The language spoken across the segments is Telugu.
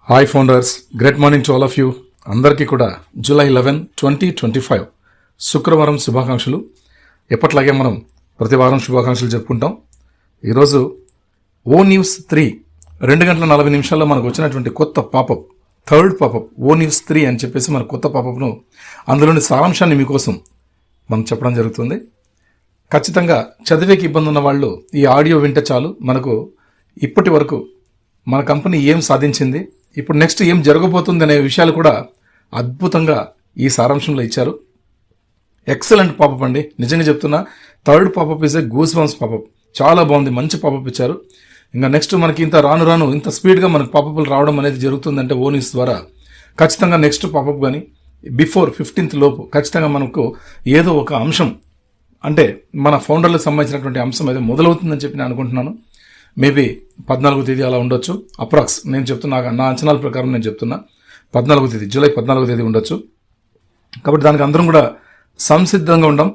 Hi founders, great morning to all of you. అందరికీ కూడా జూలై 11, 2025 శుక్రవారం శుభాకాంక్షలు. ఎప్పట్లాగే మనం ప్రతి వారం శుభాకాంక్షలు చెప్పుకుంటాం. ఈరోజు ఓ న్యూస్ 3 2:40 మనకు వచ్చినటువంటి కొత్త పాపప్, థర్డ్ పాపప్ ఓ న్యూస్ 3 అని చెప్పేసి మన కొత్త పాపప్ను, అందులోని సారాంశాన్ని మీకోసం మనం చెప్పడం జరుగుతుంది. ఖచ్చితంగా చదివేకి ఇబ్బంది ఉన్న వాళ్ళు ఈ ఆడియో వింటే చాలు. మనకు ఇప్పటి వరకు మన కంపెనీ ఏం సాధించింది, ఇప్పుడు నెక్స్ట్ ఏం జరగబోతుంది అనే విషయాలు కూడా అద్భుతంగా ఈ సారాంశంలో ఇచ్చారు. ఎక్సలెంట్ పాపప్ అండి, నిజంగా చెప్తున్నా. Third popup is a goose bumps popup. చాలా బాగుంది, మంచి పాపప్ ఇచ్చారు. ఇంకా నెక్స్ట్ మనకి ఇంత రాను ఇంత స్పీడ్గా మనకు పాపప్లు రావడం అనేది జరుగుతుందంటే ఓ న్యూస్ ద్వారా ఖచ్చితంగా నెక్స్ట్ పాపప్ కానీ బిఫోర్ 15th లోపు ఖచ్చితంగా మనకు ఏదో ఒక అంశం, అంటే మన ఫౌండర్లకు సంబంధించినటువంటి అంశం అయితే మొదలవుతుందని చెప్పి నేను అనుకుంటున్నాను. మేబీ 14వ తేదీ అలా ఉండొచ్చు, అప్రాక్స్. నేను చెప్తున్నా, నా అంచనాల ప్రకారం నేను చెప్తున్నా 14వ తేదీ, జూలై 14వ తేదీ ఉండొచ్చు. కాబట్టి దానికి అందరం కూడా సంసిద్ధంగా ఉండం.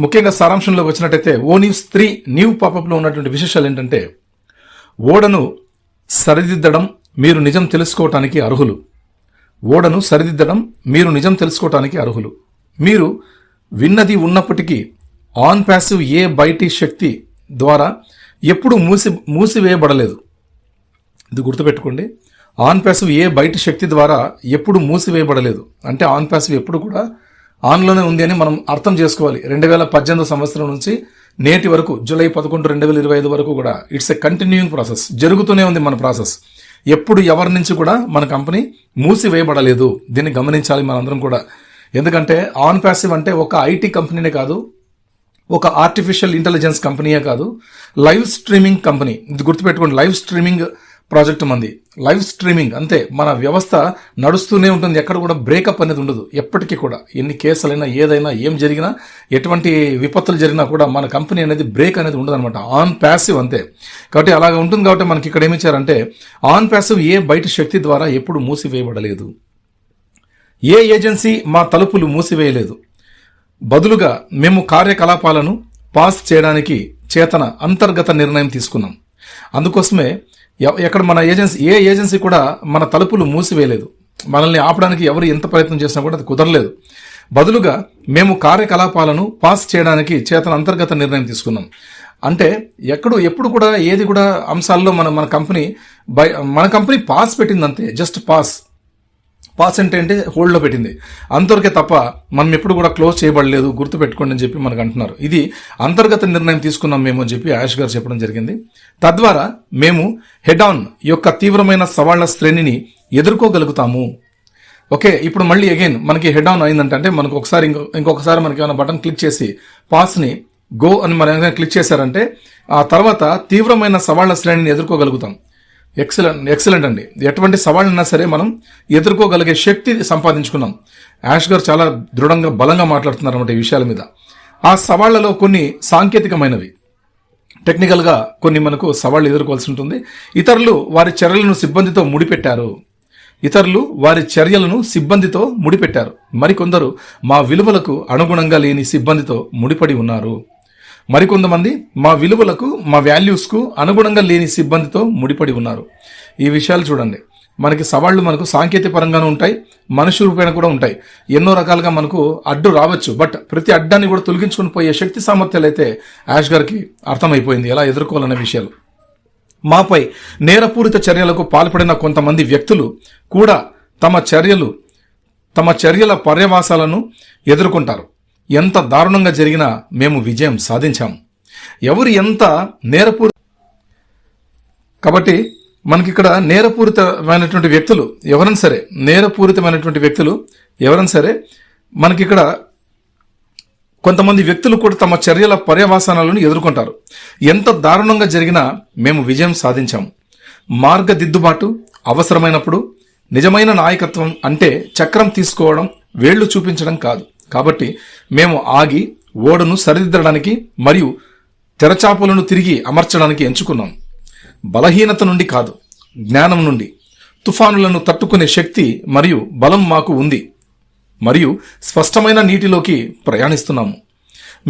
ముఖ్యంగా సారాంశంలోకి వచ్చినట్టయితే ఓ న్యూస్ 3 న్యూ పాపప్లో ఉన్నటువంటి విశేషాలు ఏంటంటే, ఓడను సరిదిద్దడం మీరు నిజం తెలుసుకోవటానికి అర్హులు. ఓడను సరిదిద్దడం మీరు నిజం తెలుసుకోవటానికి అర్హులు. మీరు విన్నది ఉన్నప్పటికీ ఆన్ ప్యాసివ్ ఏ బయటి శక్తి ద్వారా ఎప్పుడు మూసివేయబడలేదు. ఇది గుర్తుపెట్టుకోండి. ఆన్ ప్యాసివ్ ఏ బయటి శక్తి ద్వారా ఎప్పుడు మూసివేయబడలేదు. అంటే ఆన్ ప్యాసివ్ ఎప్పుడు కూడా ఆన్లోనే ఉంది అని మనం అర్థం చేసుకోవాలి. 2018 సంవత్సరం నుంచి నేటి వరకు జూలై 11, 2025 వరకు కూడా ఇట్స్ ఎ కంటిన్యూయింగ్ ప్రాసెస్, జరుగుతూనే ఉంది మన ప్రాసెస్. ఎప్పుడు ఎవరి నుంచి కూడా మన కంపెనీ మూసివేయబడలేదు. దీన్ని గమనించాలి మనందరం కూడా. ఎందుకంటే ఆన్ ప్యాసివ్ అంటే ఒక ఐటీ కంపెనీనే కాదు, ఒక ఆర్టిఫిషియల్ ఇంటెలిజెన్స్ కంపెనీయే కాదు, లైవ్ స్ట్రీమింగ్ కంపెనీ. ఇది గుర్తుపెట్టుకోండి. లైవ్ స్ట్రీమింగ్ ప్రాజెక్ట్ మంది. లైవ్ స్ట్రీమింగ్ అంతే, మన వ్యవస్థ నడుస్తూనే ఉంటుంది. ఎక్కడ కూడా బ్రేకప్ అనేది ఉండదు. ఎప్పటికీ కూడా ఎన్ని కేసులైనా, ఏదైనా, ఏం జరిగినా, ఎటువంటి విపత్తులు జరిగినా కూడా మన కంపెనీ అనేది బ్రేక్ అనేది ఉండదు అనమాట. ఆన్ ప్యాసివ్ అంతే. కాబట్టి అలాగా ఉంటుంది. కాబట్టి మనకి ఇక్కడ ఏమి ఇచ్చారంటే, ఆన్ ప్యాసివ్ ఏ బయట శక్తి ద్వారా ఎప్పుడు మూసివేయబడలేదు. ఏ ఏజెన్సీ మా తలుపులు మూసివేయలేదు. బదులుగా మేము కార్యకలాపాలను పాస్ చేయడానికి చేతన అంతర్గత నిర్ణయం తీసుకున్నాం. అందుకోసమే ఎక్కడ మన ఏ ఏజెన్సీ కూడా మన తలుపులు మూసివేయలేదు. మనల్ని ఆపడానికి ఎవరు ఎంత ప్రయత్నం చేసినా కూడా అది కుదరలేదు. బదులుగా మేము కార్యకలాపాలను పాస్ చేయడానికి చేతన అంతర్గత నిర్ణయం తీసుకున్నాం. అంటే ఎప్పుడు కూడా ఏది కూడా అంశాల్లో మన కంపెనీ పాస్ పెట్టింది అంతే. జస్ట్ పాస్ అంటే హోల్డ్లో పెట్టింది అంతవరకే తప్ప మనం ఎప్పుడు కూడా క్లోజ్ చేయబడలేదు. గుర్తుపెట్టుకోండి అని చెప్పి మనకు అంటున్నారు. ఇది అంతర్గత నిర్ణయం తీసుకున్నాం మేము అని చెప్పి ఆయుష్ గారు చెప్పడం జరిగింది. తద్వారా మేము హెడ్ ఆన్ యొక్క తీవ్రమైన సవాళ్ల శ్రేణిని ఎదుర్కోగలుగుతాము. ఓకే, ఇప్పుడు మళ్ళీ అగైన్ మనకి హెడ్ ఆన్ అయిందంటే మనకు ఇంకొకసారి మనకి ఏమైనా బటన్ క్లిక్ చేసి పాస్ని గో అని మనం ఏమైనా క్లిక్ చేశారంటే ఆ తర్వాత తీవ్రమైన సవాళ్ల శ్రేణిని ఎదుర్కోగలుగుతాం. ఎక్సలెంట్ అండి. ఎటువంటి సవాళ్ళైనా సరే మనం ఎదుర్కోగలిగే శక్తి సంపాదించుకున్నాం. యాష్ గారు చాలా దృఢంగా, బలంగా మాట్లాడుతున్నారు అన్నమాట ఈ విషయాల మీద. ఆ సవాళ్లలో కొన్ని సాంకేతికమైనవి, టెక్నికల్గా కొన్ని మనకు సవాళ్లు ఎదుర్కోవాల్సి ఉంటుంది. ఇతరులు వారి చర్యలను సిబ్బందితో ముడిపెట్టారు. మరికొందరు మా విలువలకు అనుగుణంగా లేని సిబ్బందితో ముడిపడి ఉన్నారు. మరికొంతమంది మా విలువలకు, మా వాల్యూస్కు అనుగుణంగా లేని సిబ్బందితో ముడిపడి ఉన్నారు. ఈ విషయాలు చూడండి. మనకి సవాళ్లు మనకు సాంకేతిక పరంగానూ ఉంటాయి, మనుషు రూపేణ కూడా ఉంటాయి. ఎన్నో రకాలుగా మనకు అడ్డు రావచ్చు. బట్ ప్రతి అడ్డాన్ని కూడా తొలగించుకుని పోయే శక్తి సామర్థ్యాలు అయితే యాష్ గారికి అర్థమైపోయింది ఎలా ఎదుర్కోవాలనే విషయాలు. మాపై నేరపూరిత చర్యలకు పాల్పడిన కొంతమంది వ్యక్తులు కూడా తమ చర్యల పర్యవసాలను ఎదుర్కొంటారు. ఎంత దారుణంగా జరిగినా మేము విజయం సాధించాం. ఎవరు ఎంత కాబట్టి మనకి ఇక్కడ నేరపూరితమైనటువంటి వ్యక్తులు ఎవరైనా సరే మనకి ఇక్కడ కొంతమంది వ్యక్తులు కూడా తమ చర్యల పర్యవసానాలను ఎదుర్కొంటారు. ఎంత దారుణంగా జరిగినా మేము విజయం సాధించాం. మార్గదిద్దుబాటు అవసరమైనప్పుడు నిజమైన నాయకత్వం అంటే చక్రం తీసుకోవడం, వేళ్లు చూపించడం కాదు. కాబట్టి మేము ఆగి ఓడను సరిదిద్దడానికి మరియు తెరచాపలను తిరిగి అమర్చడానికి ఎంచుకున్నాం. బలహీనత నుండి కాదు, జ్ఞానం నుండి. తుఫానులను తట్టుకునే శక్తి మరియు బలం మాకు ఉంది మరియు స్పష్టమైన నీటిలోకి ప్రయాణిస్తున్నాము.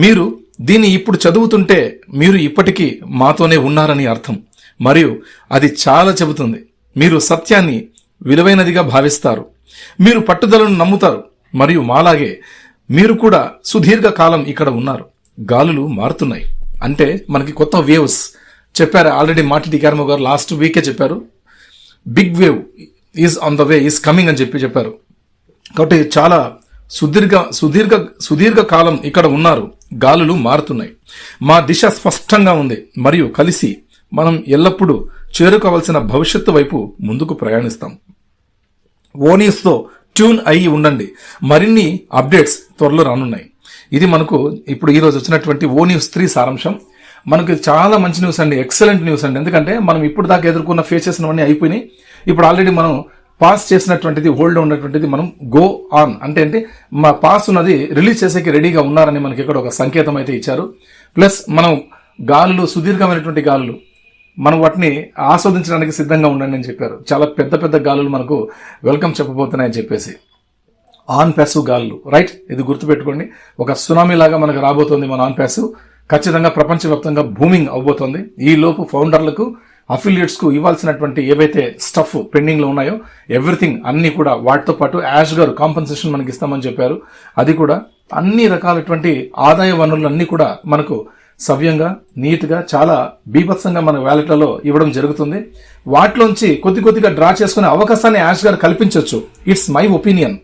మీరు దీన్ని ఇప్పుడు చదువుతుంటే మీరు ఇప్పటికీ మాతోనే ఉన్నారని అర్థం. మరియు అది చాలా చెబుతుంది. మీరు సత్యాన్ని విలువైనదిగా భావిస్తారు. మీరు పట్టుదలను నమ్ముతారు. మరియు మాలాగే మీరు కూడా సుదీర్ఘ కాలం ఇక్కడ ఉన్నారు. గాలులు మారుతున్నాయి అంటే మనకి కొత్త వేవ్స్ చెప్పారు ఆల్రెడీ. మాటి క్యారమో గారు లాస్ట్ వీకే చెప్పారు, big wave is on the way, is coming అని చెప్పారు. కాబట్టి చాలా సుదీర్ఘ కాలం ఇక్కడ ఉన్నారు. గాలులు మారుతున్నాయి. మా దిశ స్పష్టంగా ఉంది మరియు కలిసి మనం ఎల్లప్పుడూ చేరుకోవాల్సిన భవిష్యత్తు వైపు ముందుకు ప్రయాణిస్తాం. ఓనీస్తో ట్యూన్ అయ్యి ఉండండి. మరిన్ని అప్డేట్స్ త్వరలో రానున్నాయి. ఇది మనకు ఇప్పుడు ఈరోజు వచ్చినటువంటి ఓ న్యూస్ 3 సారాంశం. మనకు చాలా మంచి న్యూస్ అండి, ఎక్సలెంట్ న్యూస్ అండి. ఎందుకంటే మనం ఇప్పుడు దాకా ఎదుర్కొన్న ఫేస్ చేసినవన్నీ అయిపోయినాయి. ఇప్పుడు ఆల్రెడీ మనం పాస్ చేసినటువంటిది, హోల్డ్ ఉన్నటువంటిది మనం గో ఆన్ అంటే ఏంటి, మా పాస్ ఉన్నది రిలీజ్ చేసేకి రెడీగా ఉన్నారని మనకి ఇక్కడ ఒక సంకేతం అయితే ఇచ్చారు. ప్లస్ మనం గాలులు, సుదీర్ఘమైనటువంటి గాలులు, మనం వాటిని ఆస్వాదించడానికి సిద్ధంగా ఉండండి అని చెప్పారు. చాలా పెద్ద పెద్ద గాలులు మనకు వెల్కమ్ చెప్పబోతున్నాయని చెప్పేసి. ఆన్ ప్యాసివ్ గాలులు, రైట్, ఇది గుర్తుపెట్టుకోండి. ఒక సునామీ లాగా మనకు రాబోతోంది మన ఆన్ ప్యాసివ్. ఖచ్చితంగా ప్రపంచవ్యాప్తంగా బూమింగ్ అవబోతోంది. ఈ లోపు ఫౌండర్లకు, అఫిలియేట్స్ కు ఇవ్వాల్సినటువంటి ఏవైతే స్టఫ్ పెండింగ్ లో ఉన్నాయో ఎవ్రీథింగ్ అన్ని కూడా వాటితో పాటు యాష్ గారు కాంపన్సేషన్ మనకి ఇస్తామని చెప్పారు. అది కూడా అన్ని రకాలటువంటి ఆదాయ వనరులు అన్ని కూడా మనకు సవ్యంగా, నీట్ గా, చాలా బీభత్సంగా మన వ్యాలెట్లలో ఇవ్వడం జరుగుతుంది. వాటిలోంచి కొద్దిగా డ్రా చేసుకునే అవకాశాన్ని యాష్ గారు కల్పించవచ్చు. It's my opinion.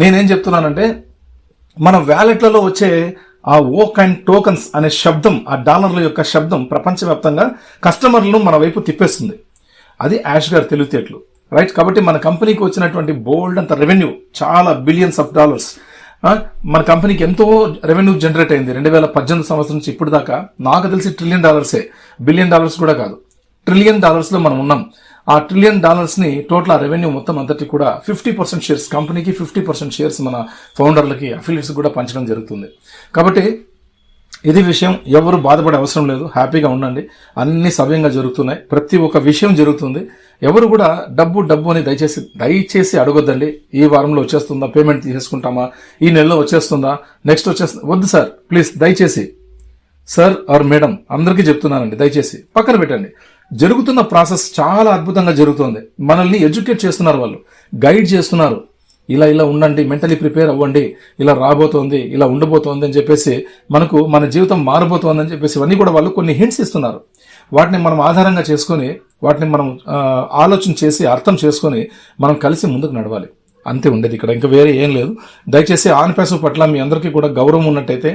నేనేం చెప్తున్నానంటే, మన వ్యాలెట్లలో వచ్చే ఆ ఓక్ అండ్ టోకన్స్ అనే శబ్దం, ఆ డాలర్ల యొక్క శబ్దం ప్రపంచవ్యాప్తంగా కస్టమర్లను మన వైపు తిప్పేస్తుంది. అది యాష్ గారు తెలివితేటలు, రైట్. కాబట్టి మన కంపెనీకి వచ్చినటువంటి బోల్డ్ అంత రెవెన్యూ, చాలా బిలియన్స్ ఆఫ్ డాలర్స్, మన కంపెనీకి ఎంతో రెవెన్యూ జనరేట్ అయింది 2018 సంవత్సరం నుంచి ఇప్పుడు దాకా. నాకు తెలిసి $1 ట్రిలియన్, బిలియన్ డాలర్స్ కూడా కాదు, $1 ట్రిలియన్ లో మనం ఉన్నాం. ఆ $1 ట్రిలియన్ ని టోటల్ రెవెన్యూ మొత్తం అంతటి కూడా 50% షేర్స్ కంపెనీకి, 50% షేర్స్ మన ఫౌండర్లకి, అఫిలియేట్స్ కూడా పంచడం జరుగుతుంది. కాబట్టి ఇది విషయం, ఎవరు బాధపడే అవసరం లేదు, హ్యాపీగా ఉండండి. అన్ని సవ్యంగా జరుగుతున్నాయి, ప్రతి ఒక్క విషయం జరుగుతుంది. ఎవరు కూడా డబ్బు అని దయచేసి అడగొద్దండి. ఈ వారంలో వచ్చేస్తుందా, పేమెంట్ తీసేసుకుంటామా, ఈ నెలలో వచ్చేస్తుందా, నెక్స్ట్ వచ్చేస్తుందా, వద్దు సార్, ప్లీజ్ దయచేసి. సార్ ఆర్ మేడం అందరికీ చెప్తున్నానండి, దయచేసి పక్కన పెట్టండి. జరుగుతున్న ప్రాసెస్ చాలా అద్భుతంగా జరుగుతుంది. మనల్ని ఎడ్యుకేట్ చేస్తున్నారు, వాళ్ళు గైడ్ చేస్తున్నారు. ఇలా ఉండండి, మెంటలీ ప్రిపేర్ అవ్వండి, ఇలా రాబోతోంది, ఇలా ఉండబోతోంది అని చెప్పేసి, మనకు మన జీవితం మారబోతోంది అని చెప్పేసి ఇవన్నీ కూడా వాళ్ళు కొన్ని హింట్స్ ఇస్తున్నారు. వాటిని మనం ఆధారంగా చేసుకొని, వాటిని మనం ఆలోచన చేసి, అర్థం చేసుకొని మనం కలిసి ముందుకు నడవాలి. అంతే ఉండేది ఇక్కడ, ఇంకా వేరే ఏం లేదు. దయచేసి ఆన్ ప్యాసివ్ పట్ల మీ అందరికీ కూడా గౌరవం ఉన్నట్టయితే,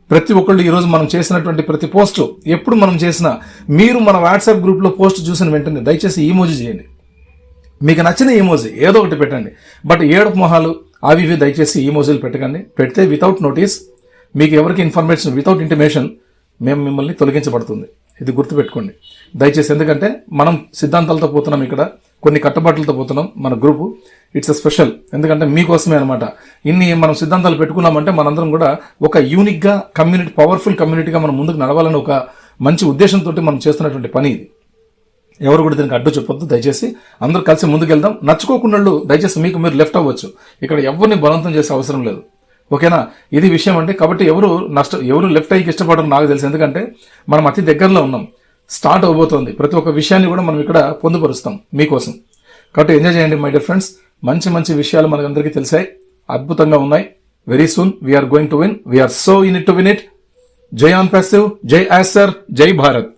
ప్రతి ఒక్కళ్ళు ఈరోజు మనం చేసినటువంటి ప్రతి పోస్టు, ఎప్పుడు మనం చేసినా, మీరు మన వాట్సాప్ గ్రూప్లో పోస్ట్ చూసిన వెంటనే దయచేసి ఈమోజీ చేయండి. మీకు నచ్చిన ఈమోజీ ఏదో ఒకటి పెట్టండి. బట్ ఏడుపు మొహాలు అవి ఇవి దయచేసి ఈమోజీలు పెట్టకండి. పెడితే వితౌట్ నోటీస్, మీకు ఎవరికి ఇన్ఫర్మేషన్, వితౌట్ ఇంటిమేషన్ మేము మిమ్మల్ని తొలగించబడుతుంది. ఇది గుర్తుపెట్టుకోండి దయచేసి. ఎందుకంటే మనం సిద్ధాంతాలతో పోతున్నాం, ఇక్కడ కొన్ని కట్టుబాట్లతో పోతున్నాం. మన గ్రూపు ఇట్స్ స్పెషల్, ఎందుకంటే మీకోసమే అనమాట. ఇన్ని మనం సిద్ధాంతాలు పెట్టుకున్నామంటే మనందరం కూడా ఒక యూనిక్ గా కమ్యూనిటీ, పవర్ఫుల్ కమ్యూనిటీగా మనం ముందుకు నడవాలని ఒక మంచి ఉద్దేశంతో మనం చేస్తున్నటువంటి పని ఇది. ఎవరు కూడా దీనికి అడ్డు చెప్పొద్దు దయచేసి. అందరూ కలిసి ముందుకెళ్దాం. నచ్చుకోకుండా దయచేసి మీకు మీరు లెఫ్ట్ అవ్వచ్చు. ఇక్కడ ఎవరిని బలవంతం చేసే అవసరం లేదు, ఓకేనా? ఇది విషయం అండి. కాబట్టి ఎవరు లెఫ్ట్ అయ్యి ఇష్టపడరు నాకు తెలుసు. ఎందుకంటే మనం అతి దగ్గరలో ఉన్నాం, స్టార్ట్ అవబోతోంది. ప్రతి ఒక్క విషయాన్ని కూడా మనం ఇక్కడ పొందుపరుస్తాం మీకోసం. కాబట్టి ఎంజాయ్ చేయండి మై డియర్ ఫ్రెండ్స్. మంచి విషయాలు మనకందరికీ తెలిసాయి, అద్భుతంగా ఉన్నాయి. Very soon we're going to win. We're so in it to win it. జై ఆన్ ప్యాసివ్, జై యాష్ సర్, జై భారత్.